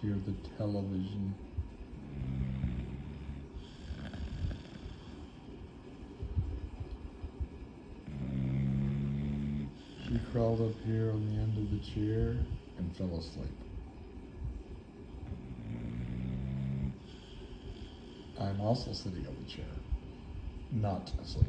hear the television. She crawled up here on the end of the chair and fell asleep. I'm also sitting on the chair, not asleep.